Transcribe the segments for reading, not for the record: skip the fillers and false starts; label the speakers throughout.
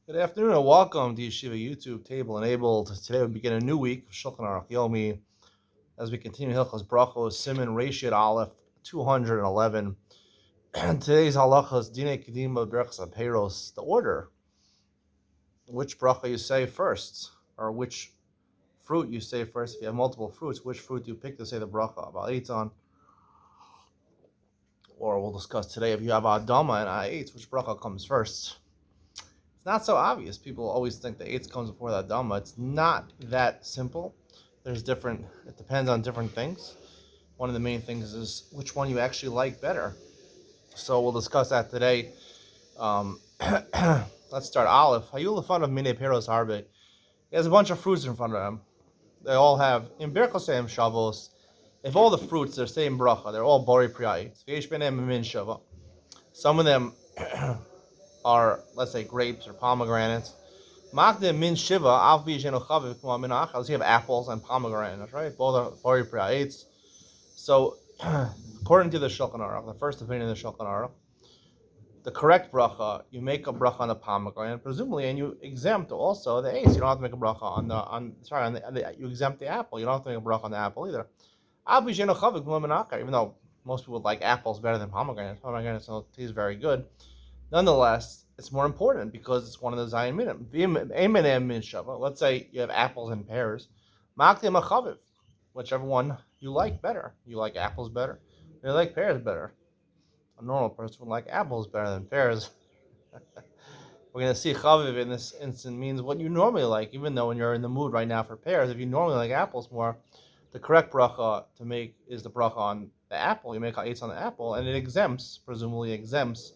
Speaker 1: Good afternoon and welcome to Yeshiva YouTube Table Enabled. Today we begin a new week of Shulchan Aruch Yomi as we continue Hilchos Brachos Siman Reshit Aleph 211. Today's halacha is Dine Kedima Berachas Aperos, the order, which bracha you say first, or which fruit you say first. If you have multiple fruits, which fruit do you pick to say the bracha? About on, or we'll discuss today if you have Adama and Ha'etz, which bracha comes first. It's not so obvious. People always think the eighth comes before the Dhamma. It's not that simple. It depends on different things. One of the main things is which one you actually like better. So we'll discuss that today. Let's start. Aleph. Hayul lefanav mine peros harbe. He has a bunch of fruits in front of him. They all have, in Birkosem Shavos, if all the fruits are same bracha, they're all bori priyait. V'yesh benem min shava. Some of them are, let's say, grapes or pomegranates. Magde min shiva av bijeno chaviv kuma min achal. You have apples and pomegranates, right? Both are bori priyait. So, according to the Shulchan Aruch, the first opinion of the Shulchan Aruch, the correct bracha, you make a bracha on the pomegranate, presumably, and you exempt also the ace. You don't have to make a bracha you exempt the apple. You don't have to make a bracha on the apple either. Even though most people like apples better than pomegranates, pomegranates don't taste very good. Nonetheless, it's more important because it's one of the Zayin Minim. Let's say you have apples and pears. Maktim achaviv, whichever one you like better. You like apples better. You like pears better. A normal person would like apples better than pears. We're going to see chaviv in this instant means what you normally like, even though when you're in the mood right now for pears, if you normally like apples more, the correct bracha to make is the bracha on the apple. You make ha'etz on the apple, and it presumably exempts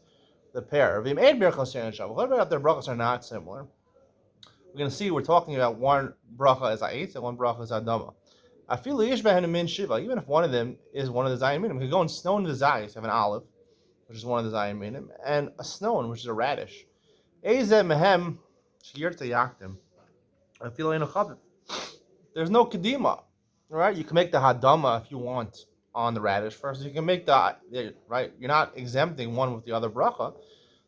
Speaker 1: the pear. What about their brachas are not similar? We're going to see we're talking about one bracha is ha'etz and one bracha is adama. I feel even if one of them is one of the zayin minim, we could go and snow in the zayis, have an olive, which is one of the zayin minim, and a snow, which is a radish. There's no kedima, right? You can make the hadama if you want on the radish first. You can make right. You're not exempting one with the other bracha,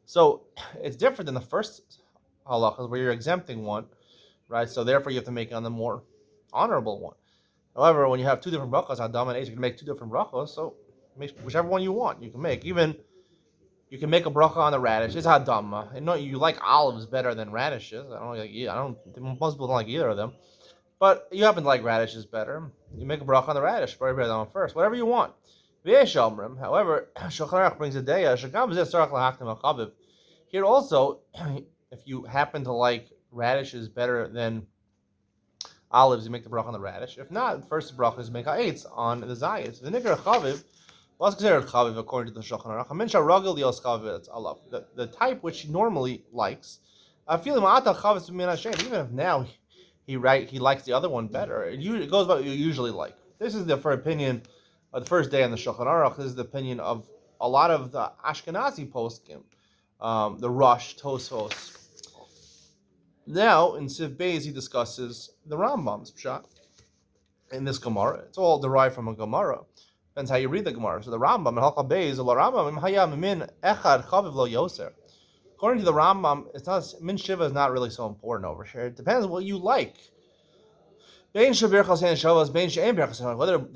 Speaker 1: so it's different than the first halachas where you're exempting one, right? So therefore you have to make it on the more honorable one. However, when you have two different brachas, hadama and eish, you can make two different brachas. So make whichever one you want. You can make even. You can make a bracha on the radish. It's hadama. And no, you like olives better than radishes. Most people don't like either of them. But you happen to like radishes better. You make a bracha on the radish. First. Whatever you want. However, Shulchan Aruch brings a day. Here also, if you happen to like radishes better than olives, you make the bracha on the radish. If not, the first bracha is make ha'etz on the zayis. The nikra chaviv. What's considered chaviv according to the Shulchan Aruch? Minsha ragil dios chaviv alav. The type which he normally likes. I feel even if now he likes the other one better. It goes by what you usually like. This is the opinion of the first day on the Shulchan Aruch. This is the opinion of a lot of the Ashkenazi poskim, the Rush, Tosfos. Now in Siv Beis he discusses the Rambam's pshat in this Gemara. It's all derived from a Gemara. Depends how you read the Gemara. So the Rambam, Halcha Beis, the Rambam, Hayam Min Echad Chaviv Lo Yoser. According to the Rambam, it's not Min Shiva is not really so important over here. It depends on what you like. Whether they're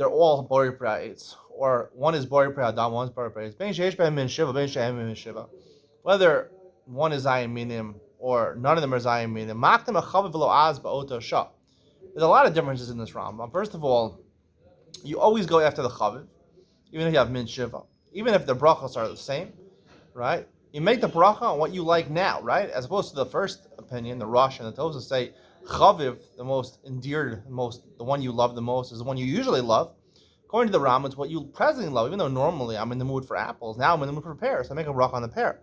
Speaker 1: all Bori Pra'etz, or one is Bori Pra'adam, one is Bori Pra'etz. Whether one is Zayin Minim, or none of them are Zayin Minim. There's a lot of differences in this Rambam. First of all, you always go after the Chaviv, even if you have Min Shiva. Even if the brachas are the same, right? You make the bracha on what you like now, right? As opposed to the first opinion, the Rosh and the Tosas say, Chaviv, the most endeared, the one you love the most, is the one you usually love. According to the Rambam, it's what you presently love, even though normally I'm in the mood for apples. Now I'm in the mood for pears, so I make a bracha on the pear.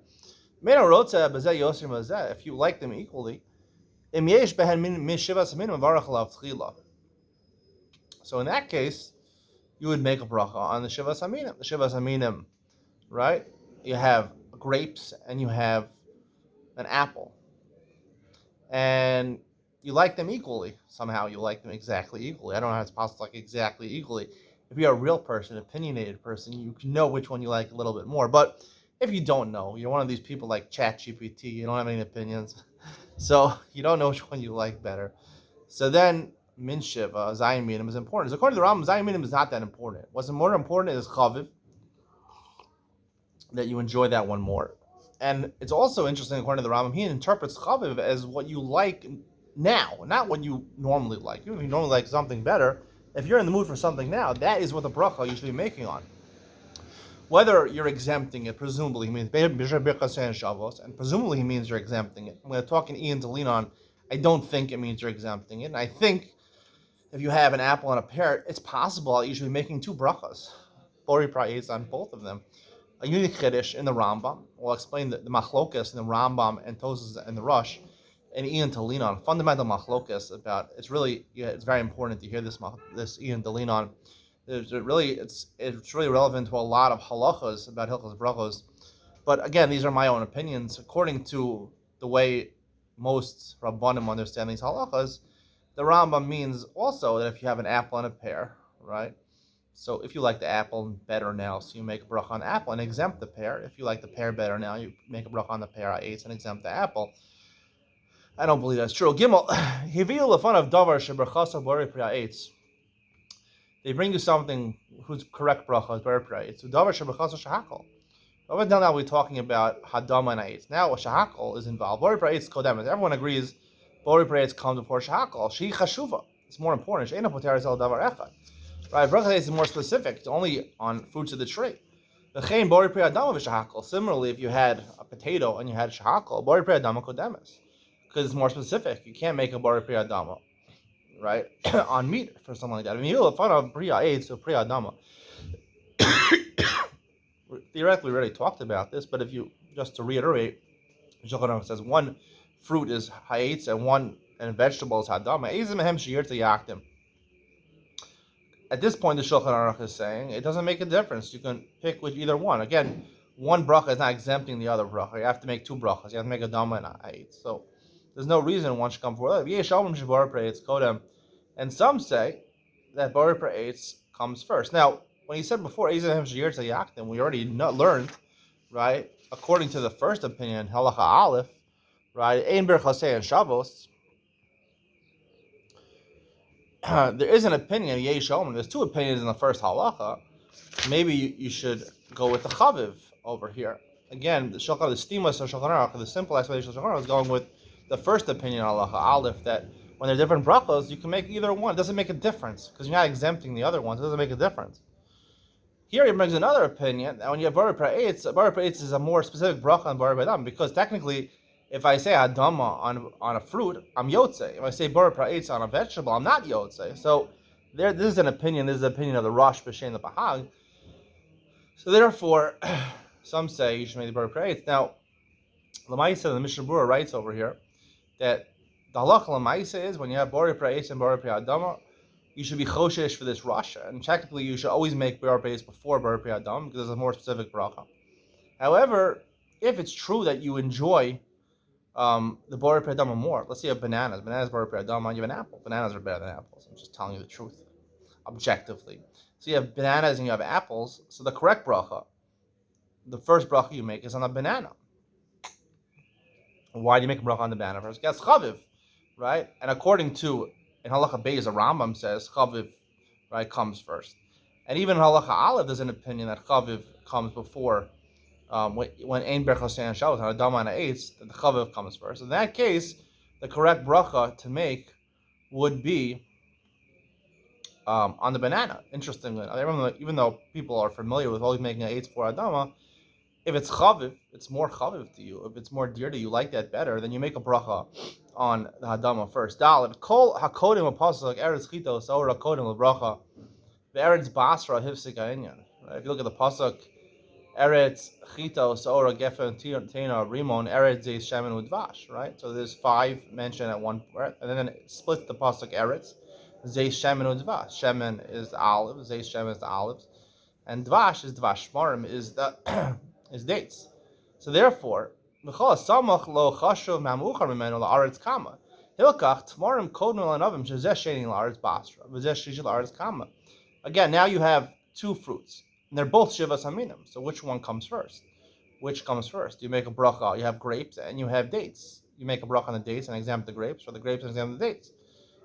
Speaker 1: If you like them equally, so in that case, you would make a bracha on the Shivas Aminim. The Shivas Aminim, right? You have grapes and you have an apple. And you like them equally. Somehow you like them exactly equally. I don't know how it's possible to like exactly equally. If you're a real person, opinionated person, you can know which one you like a little bit more. But if you don't know, you're one of these people like ChatGPT, you don't have any opinions, So you don't know which one you like better. So then min shiva, zayin minim is important. So according to the Rambam, zayin minim is not that important. What's more important is chaviv, that you enjoy that one more. And it's also interesting, according to the Rambam, he interprets chaviv as what you like now, not what you normally like. Even if you normally like something better, if you're in the mood for something now, that is what the bracha you should be making on. Whether you're exempting it, presumably he means Shavos, and presumably he means you're exempting it. I'm going to talk in Ian to lean on. I don't think it means you're exempting it. And I think if you have an apple and a pear, it's possible you should be making two brachas. Bori pra'etz on both of them. A unique chiddush in the Rambam. We'll explain the machlokas in the Rambam and Tosas and the Rush, and Ian to lean on. Fundamental machlokas about it's very important to hear this Ian to lean on. It's really relevant to a lot of halachas about hilchos brachos. But again, these are my own opinions. According to the way most Rabbanim understand these halachas, the Rambam means also that if you have an apple and a pear, right? So if you like the apple better now, so you make a bracha on the apple and exempt the pear. If you like the pear better now, you make a bracha on the pear eitz and exempt the apple. I don't believe that's true. Gimel, hiviu lefan of davar shebrachasa bori eitz. They bring you something whose correct bracha is bori eitz. Davar shebrachasa shahakol. Over now we're talking about hadama and eitz. Now shahakol is involved. Bori eitz kodemes. Everyone agrees bori eitz comes before shahakol. She chashuva. It's more important. She'ena poteres el davar echad. Right, bracha is more specific. It's only on fruits of the tree. Similarly, if you had a potato and you had shahakol, bori pri adama kodemes, because it's more specific. You can't make a bori pri adama, right, on meat for something like that. I mean, you'll find out pri eitz or pri adama. Theoretically, we already talked about this, but if you just to reiterate, Shulchan says one fruit is ha'etz and vegetable is hadama. Ezim mehem sheyir yakdim. At this point, the Shulchan Aruch is saying it doesn't make a difference. You can pick with either one. Again, one bracha is not exempting the other bracha. You have to make two brachas. You have to make a dama and a ayit. So there's no reason one should come forward. And some say that bori pre'etz comes first. Now, when he said before, we already learned, right? According to the first opinion, halacha aleph, right? Ein berchasei and shavos. There is an opinion, Yesh Omer. There's two opinions in the first halacha. Maybe you should go with the chaviv over here. Again, the Shulchan, the Stimas of Shulchan Aruch, the simple explanation of Shulchan Aruch is going with the first opinion, halacha aleph, that when they're different brachos, you can make either one. It doesn't make a difference because you're not exempting the other ones. It doesn't make a difference. Here he brings another opinion that when you have bori pre'etz is a more specific bracha than bori b'adam, because technically, if I say adama on a fruit, I'm yotze. If I say bori pra'etz on a vegetable, I'm not yotze. So this is an opinion. This is the opinion of the Rosh B'Shem the Bahag. So therefore, some say you should make the bori pra'etz. Now, Lamaisa, the Mishnah Berurah writes over here that the halacha Lamaisa is when you have bori pra'etz and bori pra'adama, you should be choshesh for this rasha. And technically, you should always make bori pra'etz before bori pra'adama because it's a more specific bracha. However, if it's true that you enjoy the bori pre'adama more. Let's say you have bananas. Bananas bori pre'adama. You have an apple. Bananas are better than apples. I'm just telling you the truth, objectively. So you have bananas and you have apples. So the correct bracha, the first bracha you make is on a banana. Why do you make a bracha on the banana first? That's chaviv, right? And according to in halacha beis, the Rambam says chaviv, right, comes first. And even in halacha aleph, there's an opinion that chaviv comes before. When ein berchasei and shavos on a dama and a eitz, the chaviv comes first. In that case, the correct bracha to make would be on the banana. Interestingly, even though people are familiar with always making an eitz for adama, if it's chaviv, it's more chaviv to you. If it's more dear to you, like that better, then you make a bracha on the hadama first. Dalet kol hakodim apasuk eretz chitos or hakodim lebracha ve'eretz basra hifsik ha'inyan. If you look at the pasuk. Eretz, Chitos, Ora, Gefen, Tena, Rimon, Eretz, Zeis, Shemen, Udvash, right? So there's five mentioned at one point, and then it splits the pasuk Eretz, Zeis, Shemen, Udvash. Shemen is the olive, Zeis, Shemen is the olives, and Dvash is Dvash. Shmarim is the is dates. So therefore, L'chol Samach lo Chashuv Mamuchar Mimenu la'aretz Kama. Hilkach Tmarim Kodnu Lanavim Shezeh Sheni la'aretz Basra, V'zeh Shlishi la'aretz Kama. Again, now you have two fruits. And they're both Shivas Aminim. So which one comes first? Which comes first? You make a bracha, you have grapes and you have dates. you make a bracha on the dates and exempt the grapes, or the grapes and exempt the dates.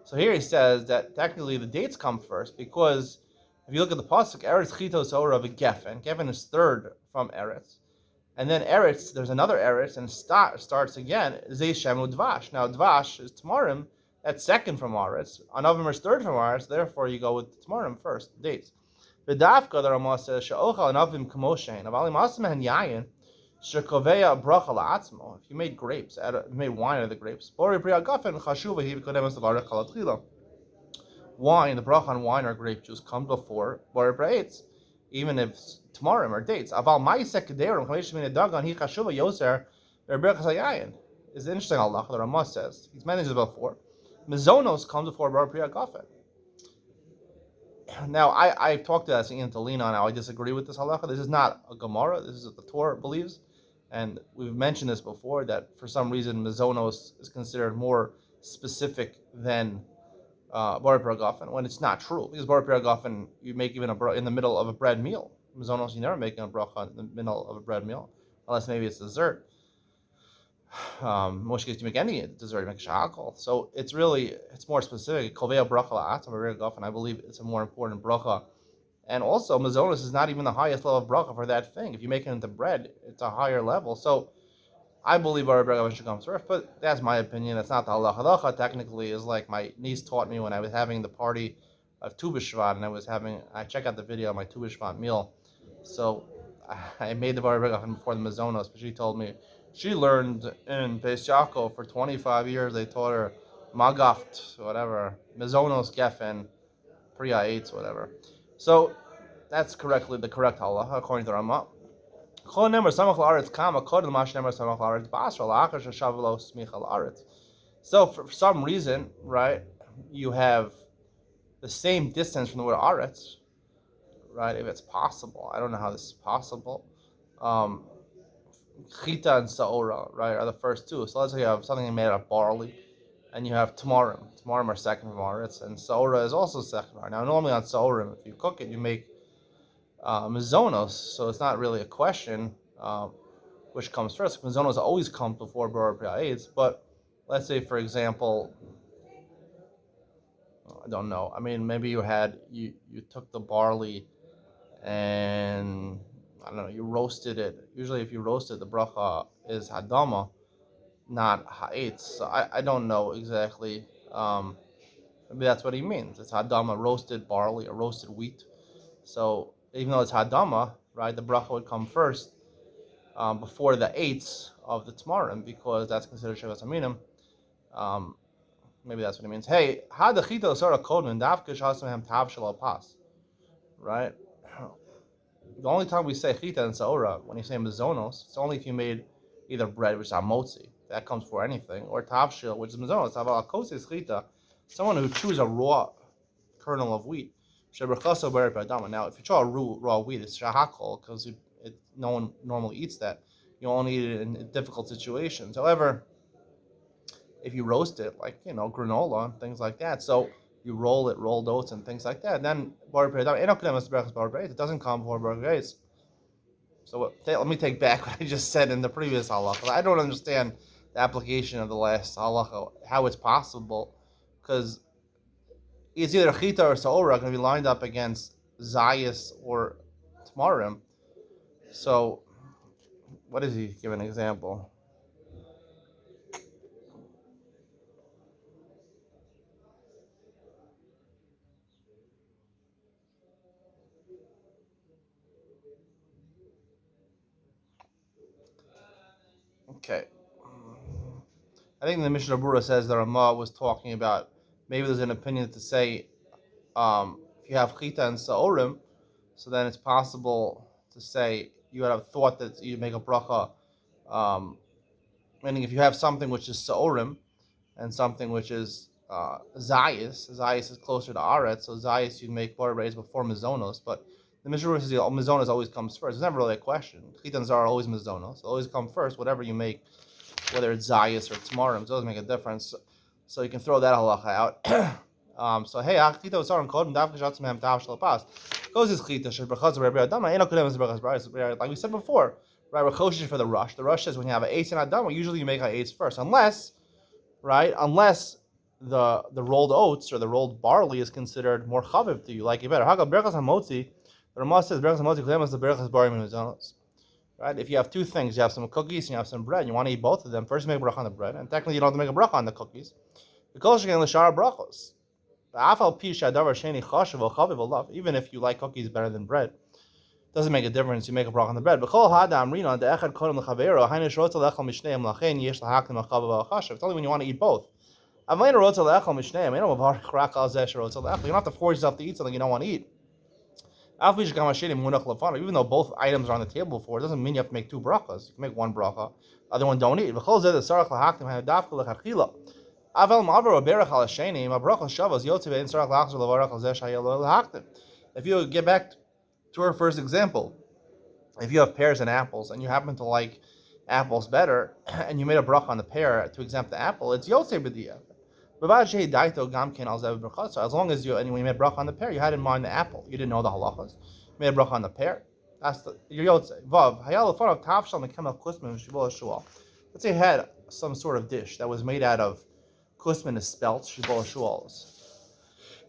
Speaker 1: So here he says that technically the dates come first, because if you look at the pasuk, Eretz Chitos Ora of Geffen. Geffen is third from Eretz, and then Eretz, there's another Eretz, and starts again. Zeishemu Dvash. Now Dvash is Tamarim. That's second from Eretz. Anavim is third from Eretz. Therefore, you go with Tamarim first. Dates. V'dafka the Ramah says she'ochal anavim kamoshein. Avali masim hen yayin shekoveya bracha la'atzmo. If you made grapes, you made wine out of the grapes. Bori priya gafen chashuva hi v'kodemus levarech halatchila. Wine, the bracha on wine or grape juice comes before Bori Praetz, even if Tamarim or dates. Aval ma'isek kederim chamesh min dagan hi chashuva yoser berberachas hayayin. Is an interesting halach. The Ramah says he's mentioned it before. Mizonos comes before Bori priya gafen. Now, I've talked to Ian Tolina on how I disagree with this halacha. This is not a Gemara. This is what the Torah believes. And we've mentioned this before, that for some reason, Mizonos is considered more specific than Bar Piragafen, when it's not true. Because Bar Piragafen, you make even in the middle of a bread meal. Mizonos, you never make a bracha in the middle of a bread meal, unless maybe it's dessert. Most cases, you make any dessert, you make shahakol. So it's more specific. Kovea bracha la'atzam, and I believe it's a more important bracha. And also, mazonos is not even the highest level of bracha for that thing. If you make it into bread, it's a higher level. So I believe our bracha should come first, but that's my opinion. That's not the halacha. Halacha technically is like my niece taught me when I was having the party of Tu B'Shvat, and I checked out the video of my Tu B'Shvat meal. So I made the bar bracha before the mazonos, but she told me she learned in Beis Yaakov for 25 years. They taught her Magaft, whatever, Mizonos Geffen, Priya Eitz, whatever. So that's the correct halacha according to Ramah. So for some reason, right, you have the same distance from the word aretz, right? If it's possible, I don't know how this is possible. Chita and Saora, right, are the first two. So let's say you have something made out of barley, and you have Tamarim. Tamarim are second from Aretz, and Saora is also second. Now, normally on Saorim, if you cook it, you make Mizonos, so it's not really a question which comes first. Mizonos always come before Bor Pri'ayetz, but let's say, for example, I don't know. I mean, maybe you took the barley and I don't know, you roasted it. Usually if you roast it, the bracha is hadama, not ha'etz. So I don't know exactly. Maybe that's what he means. It's hadama, roasted barley or roasted wheat. So even though it's hadama, right, the bracha would come first before the eights of the tamarim, because that's considered shavas aminim. Maybe that's what he means. Hey, hadachita sort of kodman dafkish hasam tav shalal pas, right? The only time we say chita and saora, when you say mazonos, it's only if you made either bread, which is amotzi, that comes for anything, or tavshil, which is mazonos. Aval chita, someone who chews a raw kernel of wheat. Now, if you chew a raw wheat, it's shahakol, because no one normally eats that. You only eat it in difficult situations. However, if you roast it, like granola and things like that, so you rolled oats and things like that. Then it doesn't come before bar. So let me take back what I just said in the previous halacha. I don't understand the application of the last halacha, how it's possible, because it's either chita or saora going to be lined up against zayis or tamarim. So, what does he give an example? Okay. I think the Mishnah Berurah says that Ramah was talking about, maybe there's an opinion to say if you have chita and saorim, so then it's possible to say you would have thought that you make a bracha, meaning if you have something which is saorim and something which is zayis is closer to aretz, so zayis you make bar raised before mizonos, but the Mishnah Berurah says mizonos always comes first. It's never really a question. Chita and zara are always mizonos. They always come first, whatever you make, whether it's zayis or tamarim, it doesn't make a difference. So you can throw that halacha out. So hey, chita was sarim kodem davka shatzim ham tav shalapas. Goes his chita shebrachas Rabbi Adama eno kodem as brachas b'aretz. Like we said before, right? We're kosher for the rush. The rush says when you have an eitz and a dama, usually you make an eitz first, unless the rolled oats or the rolled barley is considered more chaviv to you, like you better. Haga berachas hamotzi. The Ramah says berachas hamotzi klemas the berachas barim mizanos. Right? If you have two things, you have some cookies and you have some bread, and you want to eat both of them. First, you make a bracha on the bread, and technically you don't have to make a bracha on the cookies. Because you're going to l'shara brachos. Even if you like cookies better than bread, doesn't make a difference. You make a bracha on the bread. It's only when you want to eat both. You don't have to force yourself to eat something you don't want to eat. Even though both items are on the table before, it doesn't mean you have to make two brachas. You can make one bracha, the other one don't eat. If you get back to our first example, if you have pears and apples and you happen to like apples better, and you made a bracha on the pear to exempt the apple, it's yotzei b'diyah. So as long as when you made bracha on the pear, you had in mind the apple. You didn't know the halachas. You made a bracha on the pear. That's your yotzei. Let's say you had some sort of dish that was made out of kusman is spelt shibol shuals.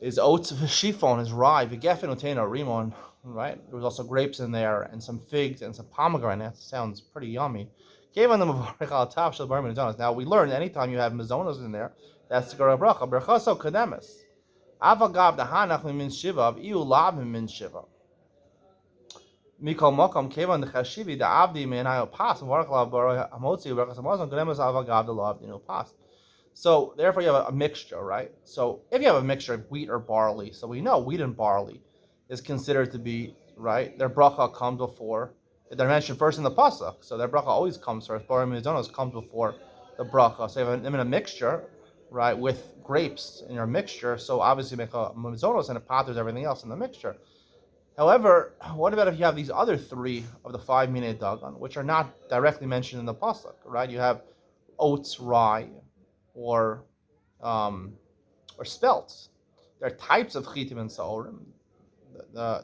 Speaker 1: Is oats, shifon is rye, v'gefen utena rimon. Right? There was also grapes in there and some figs and some pomegranates. Sounds pretty yummy. Now we learned anytime you have mazonos in there, that's the Gemara bracha. Berchaso kademes. Avagav dahanach min shiva of iu lav min shiva. Mikol mokom kevan dechashivi da avdi min ayo pas varchlav bar hamotzi berchas hamazon kademes avagav da lav dinu pas. So therefore you have a mixture, right? So if you have a mixture of wheat or barley, so we know wheat and barley is considered to be, right, their bracha comes before, they're mentioned first in the pasuk, so their bracha always comes first. Barim mizonos comes before the bracha. So you have them in a mixture, right, with grapes in your mixture, so obviously make a mizonos and it patters everything else in the mixture. However, what about if you have these other three of the 5 minute dagan, which are not directly mentioned in the pasuk, right? You have oats, rye, or spelts. There are types of chitim and saorim. The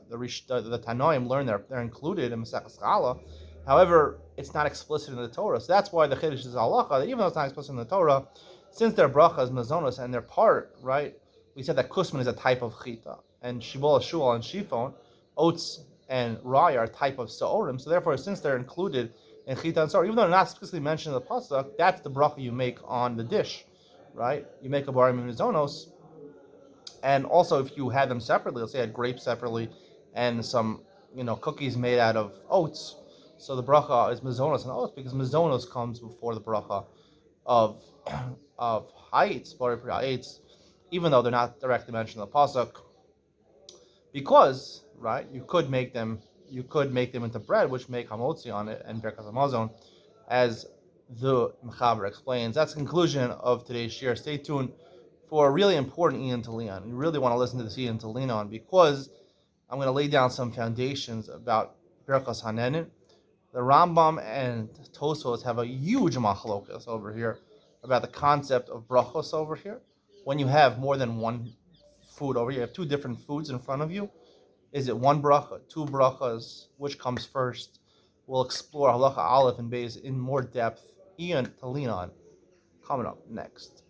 Speaker 1: Tanoim learn they're included in Maseches Chala. However, it's not explicit in the Torah. So that's why the Chiddush is halacha, that even though it's not explicit in the Torah, since their bracha is mazonos and their part, right, we said that kusman is a type of chita, and shibol shul and shifon, oats and rye are a type of saorim. So therefore, since they're included in chita and saor, even though they're not explicitly mentioned in the pasuk, that's the bracha you make on the dish, right? You make a barim mazonos. And also, if you had them separately, let's say you had grapes separately, and some, cookies made out of oats, so the bracha is mazonos and oats because mazonos comes before the bracha of ha'etz, even though they're not directly mentioned in the pasuk. Because, right, you could make them into bread, which make hamotzi on it and berkas hamazon, as the Mechaber explains. That's the conclusion of today's shir. Stay tuned for a really important Ian Talion. You really want to listen to this Ian Talion because I'm going to lay down some foundations about Birchas Hanenin. The Rambam and Tosfos have a huge machlokas over here about the concept of brachos over here. When you have more than one food over here, you have two different foods in front of you. Is it one bracha, two brachas? Which comes first? We'll explore halacha aleph and beis in more depth. Ian Talion coming up next.